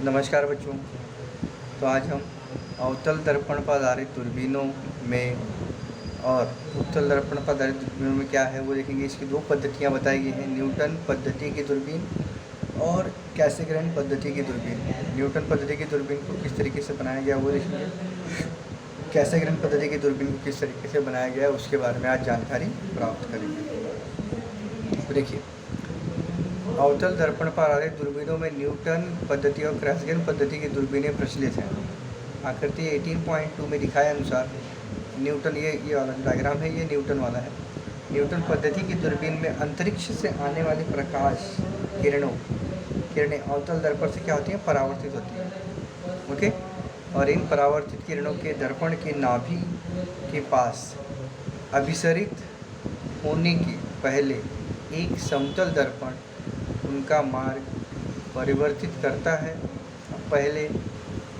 नमस्कार बच्चों। तो आज हम अवतल दर्पण पर आधारित दूरबीनों में और उत्तल दर्पण पर आधारित दूरबीनों में क्या है वो देखेंगे। इसकी दो पद्धतियाँ बताई गई हैं, न्यूटन पद्धति की दूरबीन और कैसेग्रेन पद्धति की दूरबीन। न्यूटन पद्धति की दूरबीन को किस तरीके से बनाया गया वो देखेंगे, कैसेग्रेन पद्धति की दूरबीन को किस तरीके से बनाया गया है उसके बारे में आज जानकारी प्राप्त करेंगे। तो देखिए, अवतल दर्पण पर आधारित दूरबीनों में न्यूटन पद्धति और कैसेग्रेन पद्धति की दूरबीनें प्रचलित हैं। आकृति 18.2 में दिखाए अनुसार न्यूटन, ये वाला डायग्राम है, ये न्यूटन वाला है। न्यूटन पद्धति की दूरबीन में अंतरिक्ष से आने वाली प्रकाश किरणें अवतल दर्पण से क्या होती हैं, परावर्तित होती हैं। ओके, और इन परावर्तित किरणों के दर्पण के नाभि के पास अभिसरित होने के पहले एक समतल दर्पण उनका मार्ग परिवर्तित करता है। पहले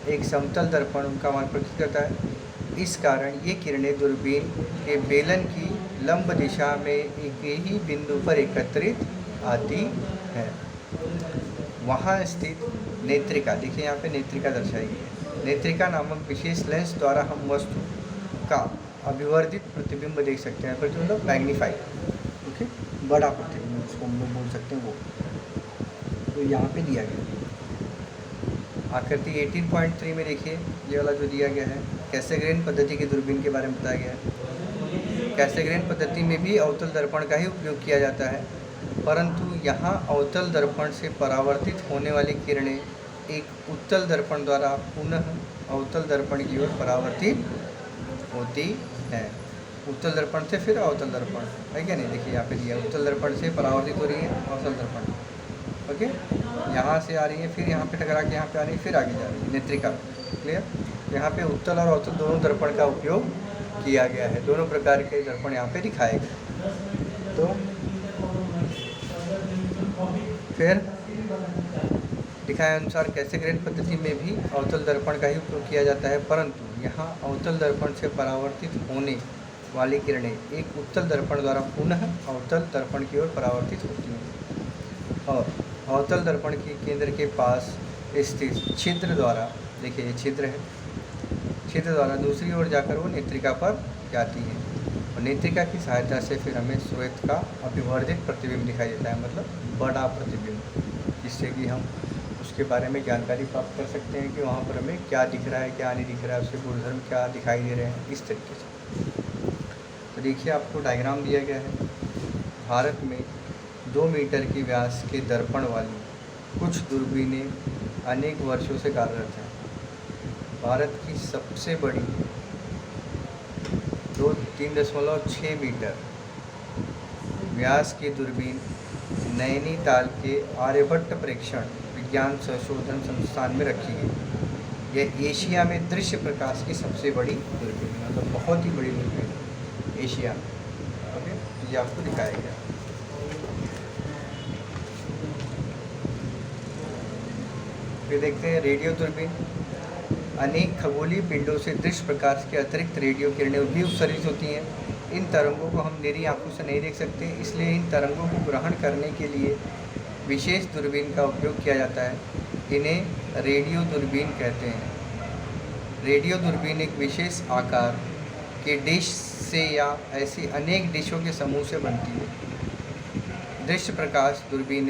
एक समतल दर्पण उनका मार्ग परिवर्तित करता है। इस कारण ये किरणें दूरबीन के बेलन की लंब दिशा में एक ही बिंदु पर एकत्रित आती है। वहाँ स्थित नेत्रिका, देखिए यहाँ पे नेत्रिका दर्शाई गई है। नेत्रिका नामक विशेष लेंस द्वारा हम वस्तु का अभिवर्धित प्रतिबिंब देख सकते हैं। प्रतिबिंब मतलब मैग्नीफाई, ओके, बड़ा प्रतिबिंब उसको हम लोग बोल सकते हैं वो। तो यहाँ पे दिया गया आकृति 18.3 में देखिए, ये वाला जो दिया गया है, कैसेग्रेन पद्धति की दूरबीन के बारे में बताया गया है। कैसेग्रेन पद्धति में भी अवतल दर्पण का ही उपयोग किया जाता है, परंतु यहाँ अवतल दर्पण से परावर्तित होने वाली किरणें एक उत्तल दर्पण द्वारा पुनः अवतल दर्पण की ओर परावर्तित होती है। उत्तल दर्पण से फिर अवतल दर्पण, है क्या नहीं। देखिए यहाँ पे दिया, उत्तल दर्पण से परावर्तित हो रही है अवतल दर्पण, ओके, यहाँ से आ रही है, फिर यहाँ पे टकरा के यहाँ पे आ रही है, फिर आगे जा रही है नेत्रिका। क्लियर। यहाँ पे उत्तल और अवतल दोनों दर्पण का उपयोग किया गया है। दोनों प्रकार के दर्पण यहाँ पे दिखाए गए। तो फिर दिखाए अनुसार कैसेग्रेन पद्धति में भी अवतल दर्पण का ही उपयोग किया जाता है, परंतु यहाँ अवतल दर्पण से परावर्तित होने वाली किरणें एक उत्तल दर्पण द्वारा पुनः अवतल दर्पण की ओर परावर्तित होती हैं और अवतल दर्पण के केंद्र के पास स्थित छिद्र द्वारा, देखिए ये छिद्र है, छिद्र द्वारा दूसरी ओर जाकर वो नेत्रिका पर जाती है और नेत्रिका की सहायता से फिर हमें श्वेत का अभिवर्धित प्रतिबिंब दिखाई देता है, मतलब बड़ा प्रतिबिंब, जिससे कि हम उसके बारे में जानकारी प्राप्त कर सकते हैं कि वहाँ पर हमें क्या दिख रहा है, क्या नहीं दिख रहा है, उसके गुणधर्म क्या दिखाई दे रहे हैं, इस तरीके से। तो देखिए, आपको डायग्राम दिया गया है। भारत में 2 मीटर की व्यास के दर्पण वाली कुछ दूरबीनें अनेक वर्षों से कार्यरत हैं। भारत की सबसे बड़ी 3.6 मीटर व्यास की दूरबीन नैनीताल के आर्यभट्ट प्रेक्षण विज्ञान संशोधन संस्थान में रखी गई। यह एशिया में दृश्य प्रकाश की सबसे बड़ी दूरबीन, मतलब बहुत ही बड़ी दूरबीन एशिया में। ओके, ये आपको दिखाया गया। फिर देखते हैं रेडियो दूरबीन। अनेक खगोलीय पिंडों से दृश्य प्रकाश के अतिरिक्त रेडियो किरणें भी उत्सर्जित होती हैं। इन तरंगों को हम निरी आंखों से नहीं देख सकते, इसलिए इन तरंगों को ग्रहण करने के लिए विशेष दूरबीन का उपयोग किया जाता है। इन्हें रेडियो दूरबीन कहते हैं। रेडियो दूरबीन एक विशेष आकार के डिश से या ऐसी अनेक डिशों के समूह से बनती है। दृश्य प्रकाश दूरबीन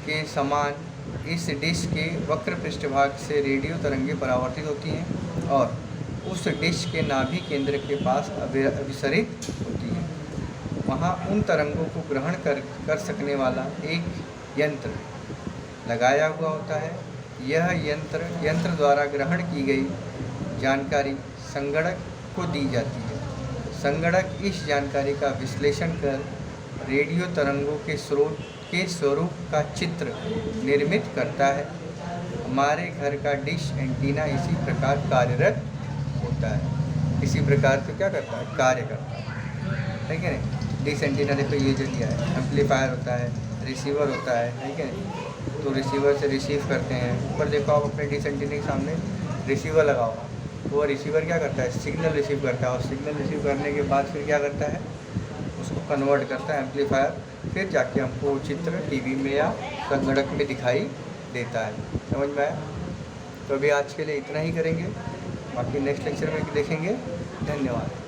के समान इस डिश के वक्र पृष्ठभाग से रेडियो तरंगें परावर्तित होती हैं और उस डिश के नाभि केंद्र के पास अभिसरित होती हैं। वहाँ उन तरंगों को ग्रहण कर सकने वाला एक यंत्र लगाया हुआ होता है। यह यंत्र द्वारा ग्रहण की गई जानकारी संगणक को दी जाती है। संगणक इस जानकारी का विश्लेषण कर रेडियो तरंगों के स्रोत के स्वरूप का चित्र निर्मित करता है। हमारे घर का डिश एंटीना इसी प्रकार कार्यरत होता है। इसी प्रकार से क्या करता है, कार्य करता है कि नहीं। डिश एंटीना देखो, ये जो दिया है, एम्पलीफायर होता है, रिसीवर होता है कि नहीं। तो रिसीवर से रिसीव करते हैं। ऊपर देखो आप अपने डिश एंटीना के सामने रिसीवर लगा हुआ, वो रिसीवर क्या करता है, सिग्नल रिसीव करता है और सिग्नल रिसीव करने के बाद फिर क्या करता है, उसको कन्वर्ट करता है एम्पलीफायर, फिर जाके हमको चित्र टीवी में या संगणक में दिखाई देता है। समझ में आया? तो अभी आज के लिए इतना ही करेंगे, बाकी नेक्स्ट लेक्चर में देखेंगे। धन्यवाद।